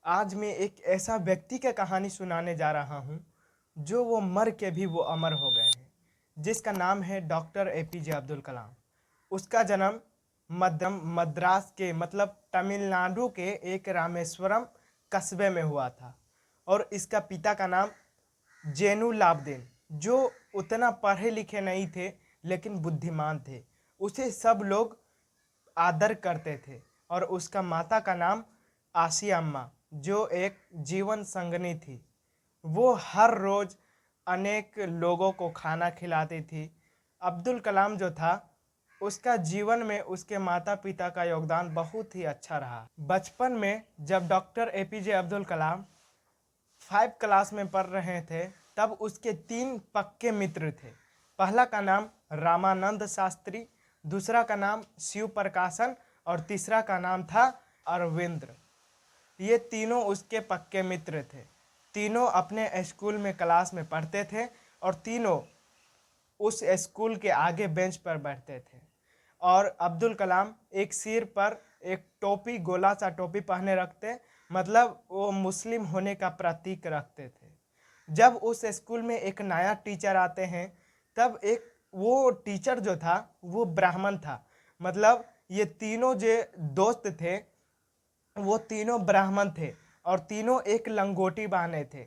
आज मैं एक ऐसा व्यक्ति की कहानी सुनाने जा रहा हूँ जो वो मर के भी वो अमर हो गए हैं, जिसका नाम है डॉक्टर एपीजे अब्दुल कलाम। उसका जन्म मद्रास के मतलब तमिलनाडु के एक रामेश्वरम कस्बे में हुआ था। और इसका पिता का नाम जैनुलाब्दीन, जो उतना पढ़े लिखे नहीं थे लेकिन बुद्धिमान थे। उसे सब लोग आदर करते थे। और उसका माता का नाम आसिया अम्मा, जो एक जीवन संगनी थी। वो हर रोज अनेक लोगों को खाना खिलाती थी। अब्दुल कलाम जो था, उसका जीवन में उसके माता पिता का योगदान बहुत ही अच्छा रहा। बचपन में जब doctor APJ Abdul Kalam 5 class में पढ़ रहे थे, तब उसके 3 पक्के मित्र थे। पहला का नाम रामानंद शास्त्री, दूसरा का नाम शिव प्रकाशन और तीसरा का नाम था अरविंद्र। ये तीनों उसके पक्के मित्र थे। तीनों अपने स्कूल में क्लास में पढ़ते थे और तीनों उस स्कूल के आगे बेंच पर बैठते थे। और अब्दुल कलाम एक सिर पर एक टोपी, गोला सा टोपी पहने रखते, मतलब वो मुस्लिम होने का प्रतीक रखते थे। जब उस स्कूल में एक नया टीचर आते हैं, तब एक वो टीचर जो था वो ब्राह्मण था। मतलब ये तीनों जो दोस्त थे वो तीनों ब्राह्मण थे और तीनों एक लंगोटी बांधे थे।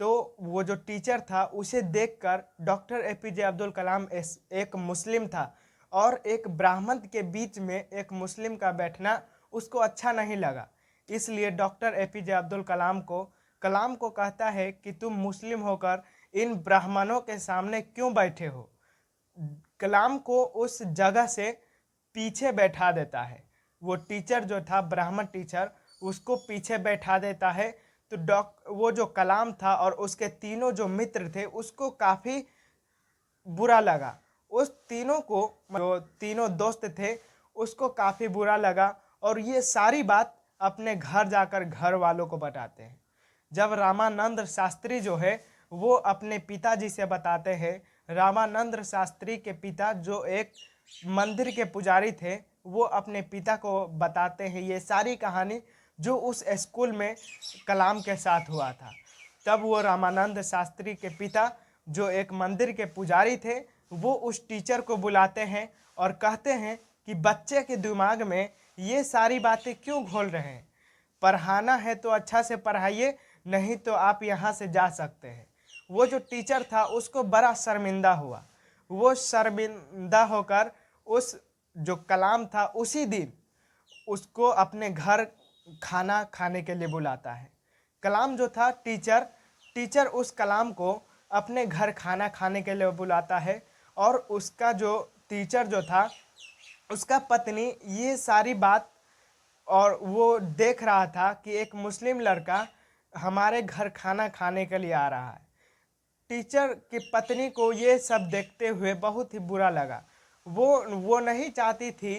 तो वो जो टीचर था उसे देखकर डॉक्टर एपीजे अब्दुल कलाम एक मुस्लिम था और एक ब्राह्मण के बीच में एक मुस्लिम का बैठना उसको अच्छा नहीं लगा। इसलिए डॉक्टर एपीजे अब्दुल कलाम को कहता है कि तुम मुस्लिम होकर इन ब्राह्मणों के सामने क्यों बैठे हो। कलाम को उस जगह से पीछे बैठा देता है। वो टीचर जो था, ब्राह्मण टीचर, उसको पीछे बैठा देता है। तो वो जो कलाम था और उसके तीनों जो मित्र थे उसको काफ़ी बुरा लगा। उस तीनों को, जो तीनों दोस्त थे, उसको काफ़ी बुरा लगा और ये सारी बात अपने घर जाकर घर वालों को बताते हैं। जब रामानंद शास्त्री जो है वो अपने पिताजी से बताते हैं, रामानंद शास्त्री के पिता जो एक मंदिर के पुजारी थे, वो अपने पिता को बताते हैं ये सारी कहानी जो उस स्कूल में कलाम के साथ हुआ था। तब वो रामानंद शास्त्री के पिता जो एक मंदिर के पुजारी थे, वो उस टीचर को बुलाते हैं और कहते हैं कि बच्चे के दिमाग में ये सारी बातें क्यों घोल रहे हैं। पढ़ाना है तो अच्छा से पढ़ाइए, नहीं तो आप यहाँ से जा सकते हैं। वो जो टीचर था उसको बड़ा शर्मिंदा हुआ। वो शर्मिंदा होकर उस जो कलाम था उसी दिन उसको अपने घर खाना खाने के लिए बुलाता है। कलाम जो था टीचर उस कलाम को अपने घर खाना खाने के लिए बुलाता है। और उसका जो टीचर जो था, उसका पत्नी ये सारी बात और वो देख रहा था कि एक मुस्लिम लड़का हमारे घर खाना खाने के लिए आ रहा है। टीचर की पत्नी को ये सब देखते हुए बहुत ही बुरा लगा। वो नहीं चाहती थी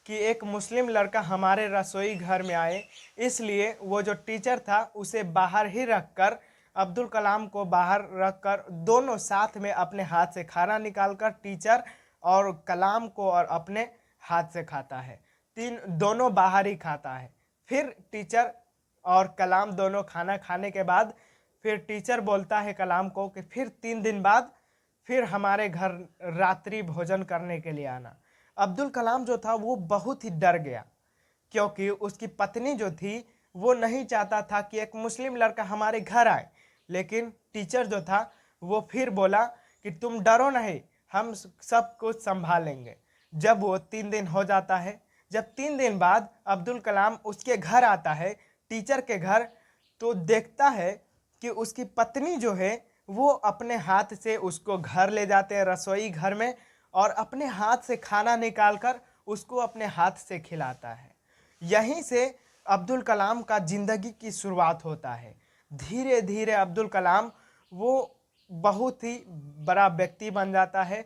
कि एक मुस्लिम लड़का हमारे रसोई घर में आए। इसलिए वो जो टीचर था उसे बाहर ही रखकर, अब्दुल कलाम को बाहर रखकर, दोनों साथ में अपने हाथ से खाना निकालकर टीचर और कलाम को और अपने हाथ से खाता है। दोनों बाहर ही खाता है। फिर टीचर और कलाम दोनों खाना खाने के बाद फिर टीचर बोलता है कलाम को कि फिर 3 दिन बाद फिर हमारे घर रात्रि भोजन करने के लिए आना। अब्दुल कलाम जो था वो बहुत ही डर गया, क्योंकि उसकी पत्नी जो थी वो नहीं चाहता था कि एक मुस्लिम लड़का हमारे घर आए। लेकिन टीचर जो था वो फिर बोला कि तुम डरो नहीं, हम सब कुछ संभालेंगे। जब वो 3 दिन हो जाता है, जब 3 दिन बाद अब्दुल कलाम उसके घर आता है, टीचर के घर, तो देखता है कि उसकी पत्नी जो है वो अपने हाथ से उसको घर ले जाते हैं, रसोई घर में, और अपने हाथ से खाना निकालकर उसको अपने हाथ से खिलाता है। यहीं से अब्दुल कलाम का ज़िंदगी की शुरुआत होता है। धीरे धीरे अब्दुल कलाम वो बहुत ही बड़ा व्यक्ति बन जाता है